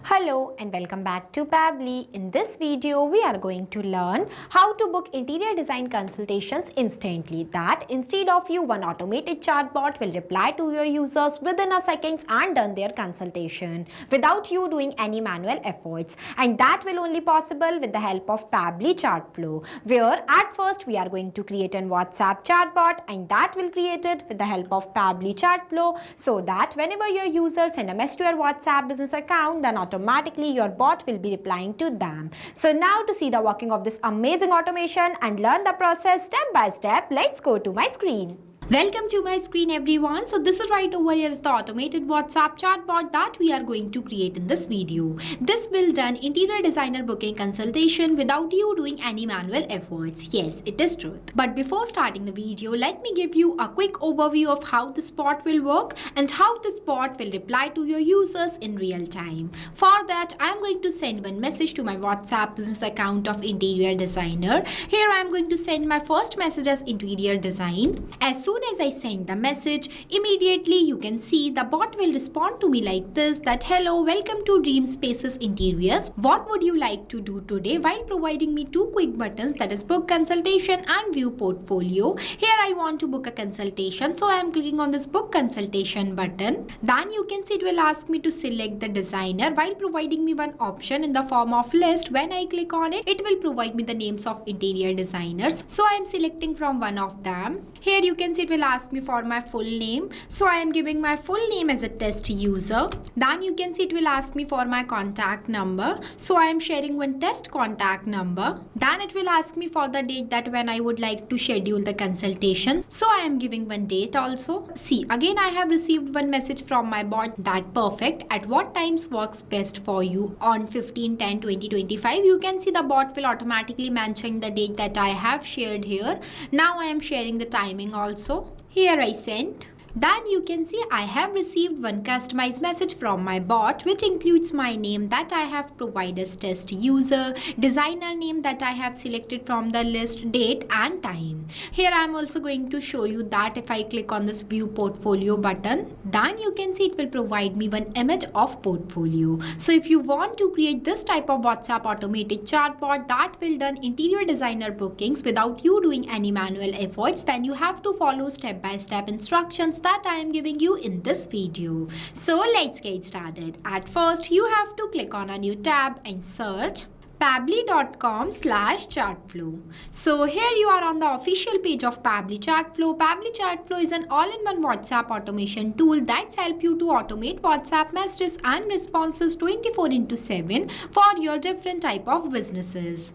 Hello and welcome back to Pabbly. In this video, we are going to learn how to book interior design consultations instantly. That instead of you, one automated chatbot will reply to your users within a second and done their consultation without you doing any manual efforts. And that will only possible with the help of Pabbly Chatflow, where at first we are going to create an WhatsApp chatbot and that will create it with the help of Pabbly Chatflow, so that whenever your users send a message to your WhatsApp business account, then automatically your bot will be replying to them. So now to see the working of this amazing automation and learn the process step by step, let's go to my screen. Welcome to my screen everyone. So this is right over here is the automated WhatsApp chatbot that we are going to create in this video. This will done interior designer booking consultation without you doing any manual efforts. Yes, it is truth. But before starting the video, let me give you a quick overview of how this bot will work and how this bot will reply to your users in real time. For that, I am going to send one message to my WhatsApp business account of interior designer. Here I am going to send my first message as interior design. As soon as I send the message, immediately you can see the bot will respond to me like this, that hello, welcome to Dream Spaces Interiors. What would you like to do today, while providing me two quick buttons, that is book consultation and view portfolio. Here I want to book a consultation, so I am clicking on this book consultation button. Then you can see it will ask me to select the designer while providing me one option in the form of list. When I click on it, it will provide me the names of interior designers. So I am selecting from one of them. Here you can see it will ask me for my full name, so I am giving my full name as a test user. Then you can see it will ask me for my contact number, so I am sharing one test contact number. Then it will ask me for the date, that when I would like to schedule the consultation, so I am giving one date also. See, again I have received one message from my bot, that perfect, at what times works best for you on 15/10/2025. You can see the bot will automatically mention the date that I have shared here. Now I am sharing the timing also. Here I sent. Then you can see I have received one customized message from my bot, which includes my name that I have provided as test user, designer name that I have selected from the list, date and time. Here I am also going to show you that if I click on this view portfolio button, then you can see it will provide me one image of portfolio. So if you want to create this type of WhatsApp automated chatbot that will done interior designer bookings without you doing any manual efforts, then you have to follow step-by-step instructions that I am giving you in this video. So let's get started. At first, you have to click on a new tab and search pabbly.com/chatflow. So here you are on the official page of Pabbly Chatflow. Pabbly Chatflow is an all-in-one WhatsApp automation tool that's help you to automate WhatsApp messages and responses 24/7 for your different type of businesses.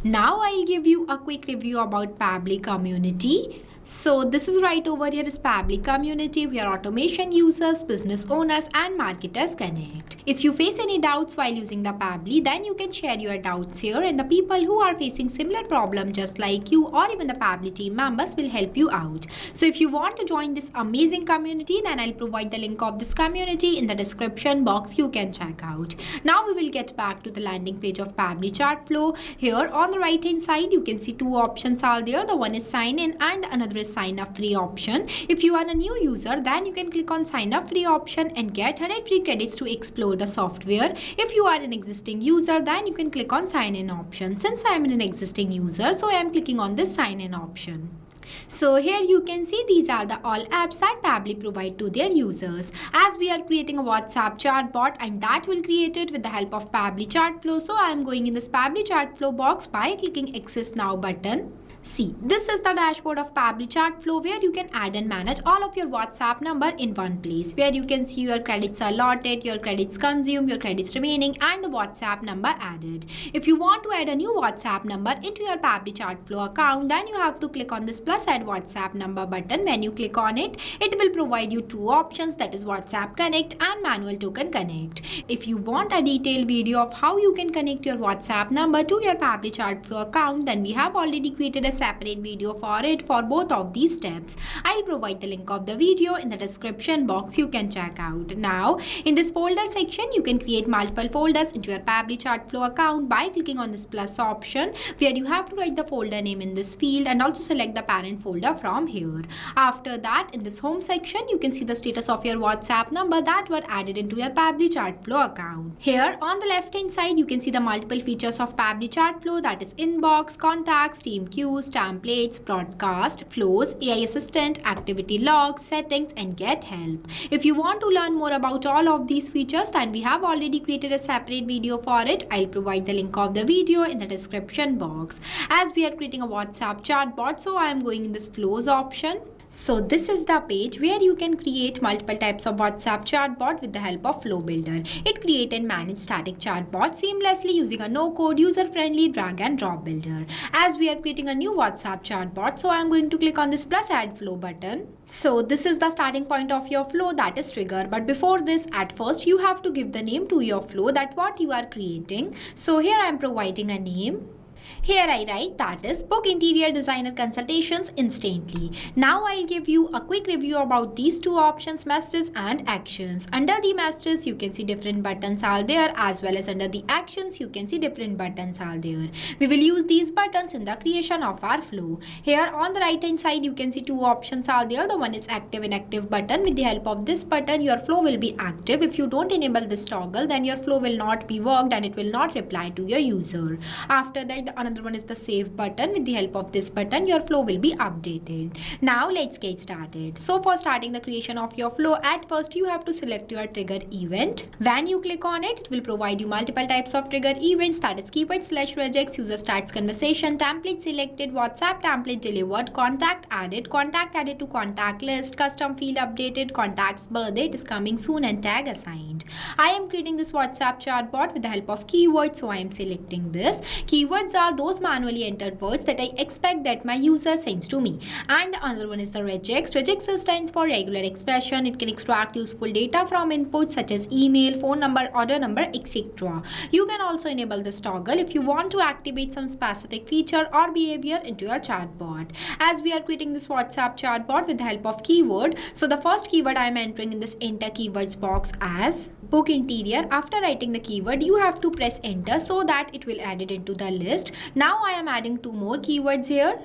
Now I'll give you a quick review about Pabbly community. So this is right over here is Pabbly community, where automation users, business owners and marketers connect. If you face any doubts while using the Pabbly, then you can share your doubts here, and the people who are facing similar problem just like you, or even the Pabbly team members, will help you out. So if you want to join this amazing community, then I'll provide the link of this community in the description box. You can check out. Now we will get back to the landing page of Pabbly Chatflow. Here on the right hand side you can see two options are there. The one is sign in and another is sign up free option. If you are a new user, then you can click on sign up free option and get 100 free credits to explore the software. If you are an existing user, then you can click on sign in option. Since I am an existing user, so I am clicking on this sign in option. So here you can see these are the all apps that Pabbly provide to their users. As we are creating a WhatsApp chatbot, and that will create it with the help of Pabbly Chatflow. So I am going in this Pabbly Chatflow box by clicking Access Now button. See, this is the dashboard of Pabbly Chatflow, where you can add and manage all of your WhatsApp number in one place, where you can see your credits allotted, your credits consumed, your credits remaining and the WhatsApp number added. If you want to add a new WhatsApp number into your Pabbly Chatflow account, then you have to click on this plus add WhatsApp number button. When you click on it, it will provide you two options, that is WhatsApp Connect and Manual Token Connect. If you want a detailed video of how you can connect your WhatsApp number to your Pabbly Chatflow account, then we have already created a separate video for it for both of these steps. I'll provide the link of the video in the description box. You can check out. Now, in this folder section, you can create multiple folders into your Pabbly Chatflow account by clicking on this plus option, where you have to write the folder name in this field and also select the parent folder from here. After that, in this home section, you can see the status of your WhatsApp number that were added into your Pabbly Chatflow account. Here on the left hand side, you can see the multiple features of Pabbly Chatflow, that is inbox, contacts, team queues, templates, broadcast, flows, AI assistant, activity logs, settings, and get help. If you want to learn more about all of these features, then we have already created a separate video for it. I'll provide the link of the video in the description box. As we are creating a WhatsApp chatbot, so I am going in this flows option. So this is the page where you can create multiple types of WhatsApp chatbot with the help of Flow Builder. It creates and manages static chatbot seamlessly using a no-code, user-friendly drag and drop builder. As we are creating a new WhatsApp chatbot, so I am going to click on this plus add flow button. So this is the starting point of your flow, that is trigger. But before this, at first you have to give the name to your flow, that what you are creating. So here I am providing a name. Here I write that is book interior designer consultations instantly. Now I'll give you a quick review about these two options, messages and actions. Under the messages you can see different buttons are there, as well as under the actions you can see different buttons are there. We will use these buttons in the creation of our flow. Here on the right hand side you can see two options are there. The one is active inactive button. With the help of this button your flow will be active. If you don't enable this toggle, then your flow will not be worked and it will not reply to your user. After that, another one is the save button. With the help of this button your flow will be updated. Now let's get started. So for starting the creation of your flow, at first you have to select your trigger event. When you click on it, it will provide you multiple types of trigger events, that is keyword slash regex, user starts conversation, template selected, WhatsApp template delivered, contact added to contact list, custom field updated, contact's birthday, it is coming soon, and tag assigned. I am creating this WhatsApp chatbot with the help of keywords, so I am selecting this. Keywords are those manually entered words that I expect that my user sends to me. And the other one is the regex. Regex stands for regular expression. It can extract useful data from inputs such as email, phone number, order number, etc. You can also enable this toggle if you want to activate some specific feature or behavior into your chatbot. As we are creating this WhatsApp chatbot with the help of keyword, so the first keyword I am entering in this enter keywords box as book interior. After writing the keyword, you have to press enter so that it will add it into the list. Now I am adding two more keywords here,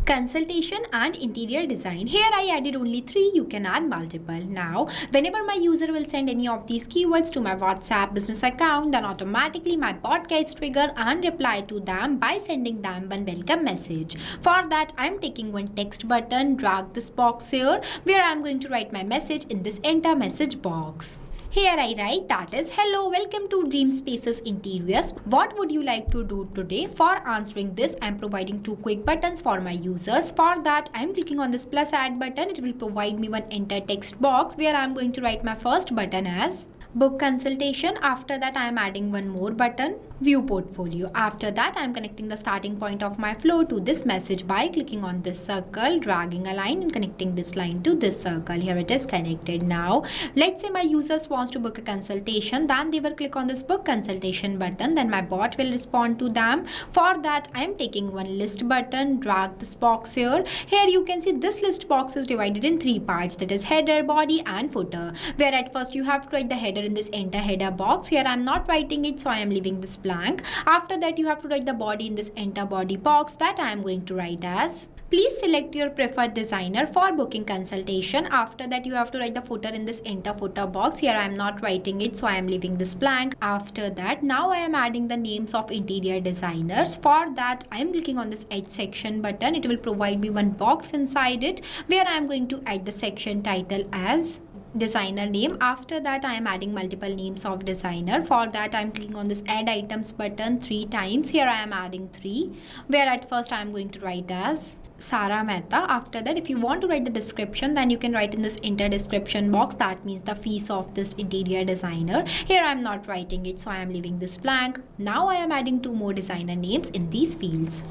consultation and interior design. Here I added only 3, you can add multiple. Now whenever my user will send any of these keywords to my WhatsApp business account, then automatically my bot gets triggered and reply to them by sending them one welcome message. For that I am taking one text button, drag this box here where I am going to write my message in this enter message box. Here I write that is, hello, welcome to Dream Spaces Interiors. What would you like to do today? For answering this, I am providing two quick buttons for my users. For that, I am clicking on this plus add button. It will provide me one enter text box where I am going to write my first button as book consultation. After that I am adding one more button, view portfolio. After that I am connecting the starting point of my flow to this message by clicking on this circle, dragging a line and connecting this line to this circle. Here it is connected. Now let's say my users wants to book a consultation, then they will click on this book consultation button, then my bot will respond to them. For that I am taking one list button, drag this box here. Here you can see this list box is divided in 3 parts, that is header, body and footer, where at first you have to write the header in this enter header box. Here I am not writing it, so I am leaving this blank. After that you have to write the body in this enter body box, that I am going to write as please select your preferred designer for booking consultation. After that you have to write the footer in this enter footer box. Here I am not writing it, so I am leaving this blank. After that now I am adding the names of interior designers. For that I am clicking on this edge section button. It will provide me one box inside it where I am going to add the section title as designer name. After that I am adding multiple names of designer. For that I am clicking on this add items button 3 times. Here I am adding 3, where at first I am going to write as Sara Mehta. After that if you want to write the description, then you can write in this enter description box, that means the fees of this interior designer. Here I am not writing it, so I am leaving this blank. Now I am adding 2 more designer names in these fields.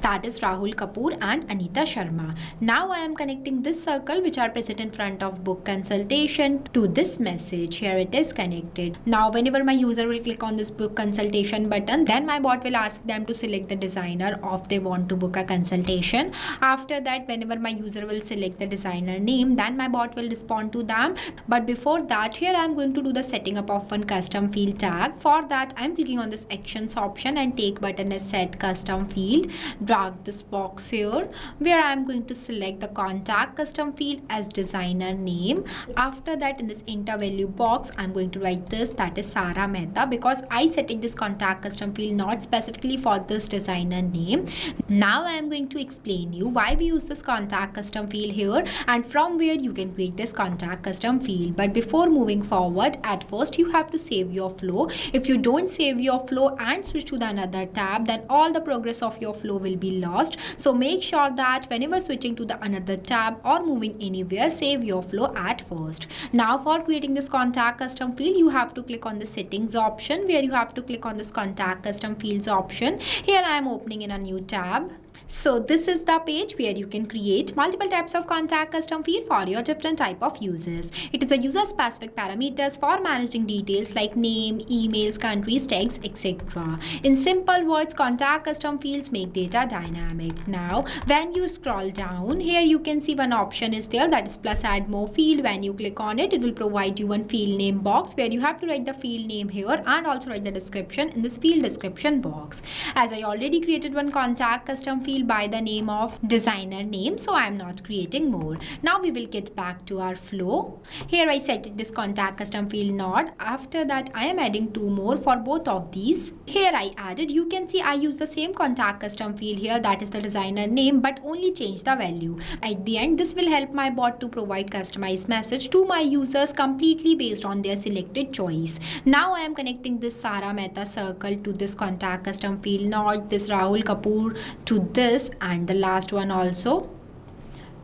that is Rahul Kapoor and Anita Sharma. Now I am connecting this circle which are present in front of book consultation to this message. Here it is connected. Now whenever my user will click on this book consultation button, then my bot will ask them to select the designer of they want to book a consultation. After that, whenever my user will select the designer name, then my bot will respond to them. But before that, here I am going to do the setting up of one custom field tag. For that, I am clicking on this actions option and take button as set custom field. Drag this box here where I am going to select the contact custom field as designer name. After that, in this enter value box, I am going to write this, that is Sara Mehta, because I setting this contact custom field not specifically for this designer name. Now I am going to explain you why we use this contact custom field here and from where you can create this contact custom field. But before moving forward, at first you have to save your flow. If you don't save your flow and switch to the another tab, then all the progress of your flow will be lost. So make sure that whenever switching to the another tab or moving anywhere, save your flow at first. Now for creating this contact custom field, you have to click on the settings option where you have to click on this contact custom fields option. Here I am opening in a new tab. So this is the page where you can create multiple types of contact custom field for your different type of users. It is a user specific parameters for managing details like name, emails, countries, tags, etc. In simple words, contact custom fields make data dynamic. Now when you scroll down, here you can see one option is there, that is plus add more field. When you click on it, it will provide you one field name box where you have to write the field name here and also write the description in this field description box. As I already created one contact custom field by the name of designer name, so I am not creating more. Now we will get back to our flow. Here I set this contact custom field node. After that, I am adding two more for both of these. Here I added, you can see I use the same contact custom field here, that is the designer name, but only change the value. At the end, this will help my bot to provide customized message to my users completely based on their selected choice. Now I am connecting this Sara Mehta circle to this contact custom field node, this Rahul Kapoor to this, and the last one also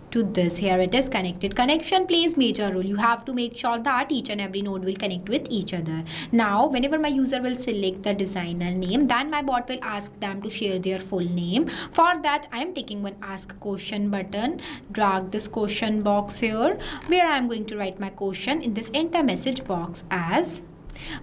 to this. Here it is connected. Connection plays major role. You have to make sure that each and every node will connect with each other. Now whenever my user will select the designer name, then my bot will ask them to share their full name. For that, I am taking one ask question button, drag this question box here where I am going to write my question in this enter message box as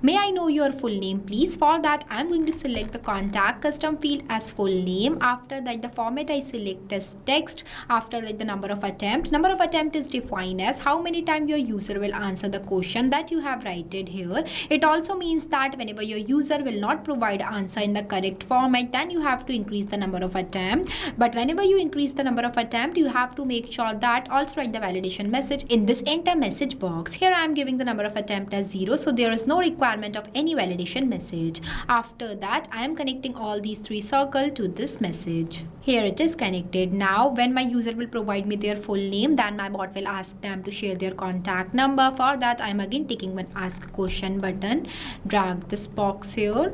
may I know your full name please. For that, I am going to select the contact custom field as full name. After that, the format I select as text. After that, the number of attempt. Number of attempt is defined as how many times your user will answer the question that you have written here. It also means that whenever your user will not provide answer in the correct format, then you have to increase the number of attempt. But whenever you increase the number of attempt, you have to make sure that also write the validation message in this enter message box. Here I am giving the number of attempt as 0, so there is no requirement of any validation message. After that, I am connecting all these three circles to this message. Here it is connected. Now when my user will provide me their full name, then my bot will ask them to share their contact number. For that, I am again taking one ask question button, drag this box here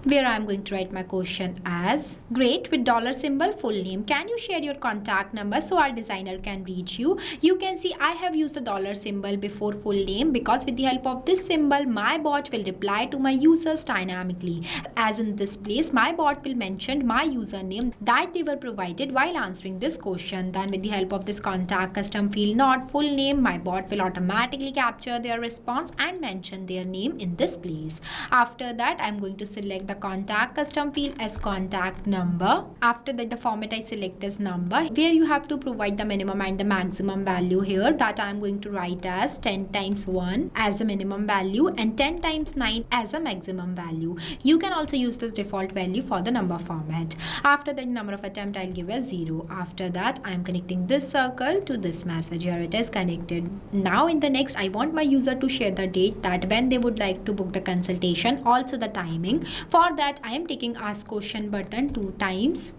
where I am going to write my question as great with dollar symbol full name. Can you share your contact number so our designer can reach you? You can see I have used the dollar symbol before full name because with the help of this symbol, my bot will reply to my users dynamically. As in this place, my bot will mention my username that they were provided while answering this question. Then with the help of this contact custom field not full name, my bot will automatically capture their response and mention their name in this place. After that, I am going to select the contact custom field as contact number. After that, the format I select as number, where you have to provide the minimum and the maximum value here, that I am going to write as 10 times 1 as a minimum value and 10 times 9 as a maximum value. You can also use this default value for the number format. After that, number of attempt I'll give as 0. After that, I am connecting this circle to this message. Here it is connected. Now in the next, I want my user to share the date that when they would like to book the consultation, also the timing. For that, I am taking ask question button 2 times.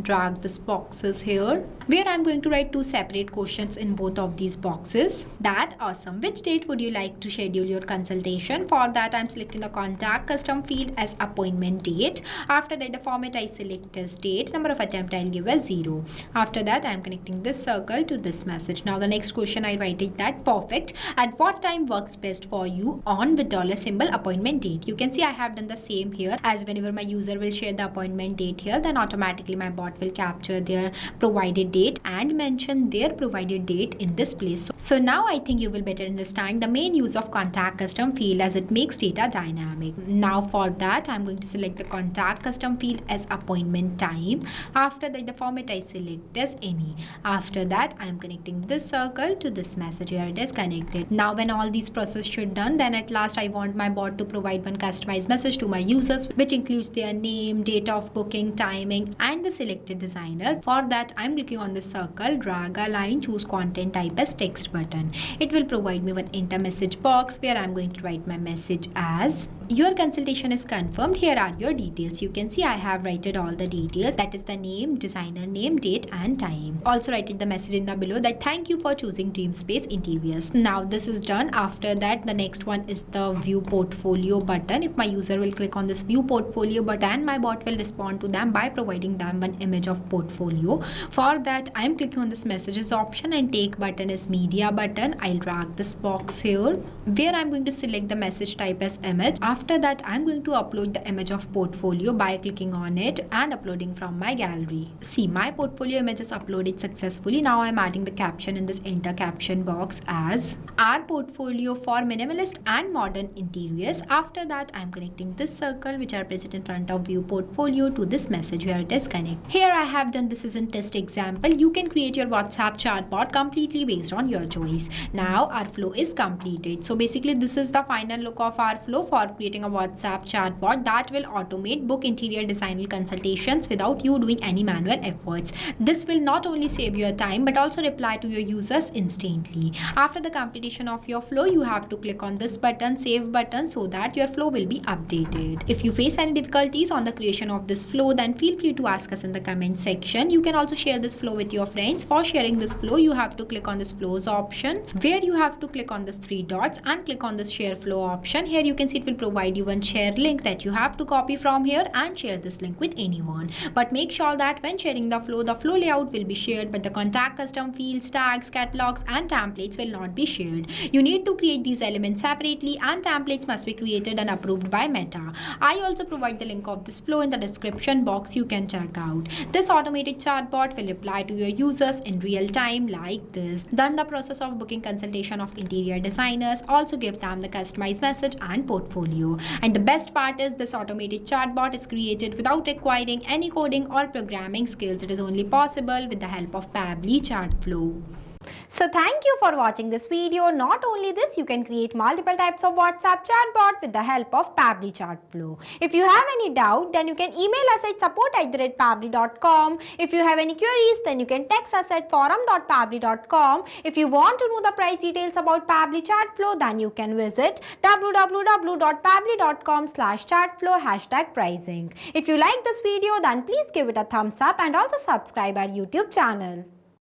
drag these boxes here, where I'm going to write two separate questions in both of these boxes. That's awesome. Which date would you like to schedule your consultation? For that, I'm selecting the contact custom field as appointment date. After that, the format I select as date. Number of attempt I'll give as 0. After that, I'm connecting this circle to this message. Now the next question I write it that perfect. At what time works best for you on with dollar symbol appointment date? You can see I have done the same here, as whenever my user will share the appointment date here, then automatically my bot will capture their provided date and mention their provided date in this place. So now I think you will better understand the main use of contact custom field, as it makes data dynamic. Now for that, I'm going to select the contact custom field as appointment time. After that, the format I select as any. After that, I'm connecting this circle to this message here. It is connected. Now when all these processes should done, then at last I want my bot to provide one customized message to my users, which includes their name, date of booking, timing, and the selected designer. For that, I'm clicking on the circle, drag a line, choose content type as text button. It will provide me one enter message box where I'm going to write my message as your consultation is confirmed. Here are your details. You can see I have written all the details, that is the name, designer name, date and time. Also writing the message in the below that thank you for choosing Dream Space Interiors. Now this is done. After that, the next one is the view portfolio button. If my user will click on this view portfolio button, my bot will respond to them by providing them one image of portfolio. For that, I'm clicking on this messages option and take button as media button. I'll drag this box here where I'm going to select the message type as image. After that, I'm going to upload the image of portfolio by clicking on it and uploading from my gallery. See, my portfolio image is uploaded successfully. Now I'm adding the caption in this enter caption box as our portfolio for minimalist and modern interiors. After that, I'm connecting this circle which are present in front of view portfolio to this message where it is connect. Here I have done this as a test example. You can create your WhatsApp chatbot completely based on your choice. Now our flow is completed. So basically this is the final look of our flow for creating a WhatsApp chatbot that will automate book interior design consultations without you doing any manual efforts. This will not only save your time but also reply to your users instantly. After the completion of your flow, you have to click on this button, save button, so that your flow will be updated. If you face any difficulties on the creation of this flow, then feel free to ask us in the comment section. You can also share this flow with your friends. For sharing this flow, you have to click on this flows option where you have to click on this 3 dots and click on this share flow option. Here you can see it will provide you one share link that you have to copy from here and share this link with anyone. But make sure that when sharing the flow layout will be shared, but the contact custom fields, tags, catalogs and templates will not be shared. You need to create these elements separately and templates must be created and approved by Meta. I also provide the link of this flow in the description box. You can check out. This automated chatbot will reply to your users in real time like this. Then the process of booking consultation of interior designers, also give them the customized message and portfolio. And the best part is this automated chatbot is created without requiring any coding or programming skills. It is only possible with the help of Pabbly Chatflow. So thank you for watching this video. Not only this, you can create multiple types of WhatsApp chatbot with the help of Pabbly Chatflow. If you have any doubt, then you can email us at support@pabbly.com. If you have any queries, then you can text us at forum.pabbly.com. If you want to know the price details about Pabbly Chatflow, then you can visit www.pabbly.com/chatflow #pricing. If you like this video, then please give it a thumbs up and also subscribe our YouTube channel.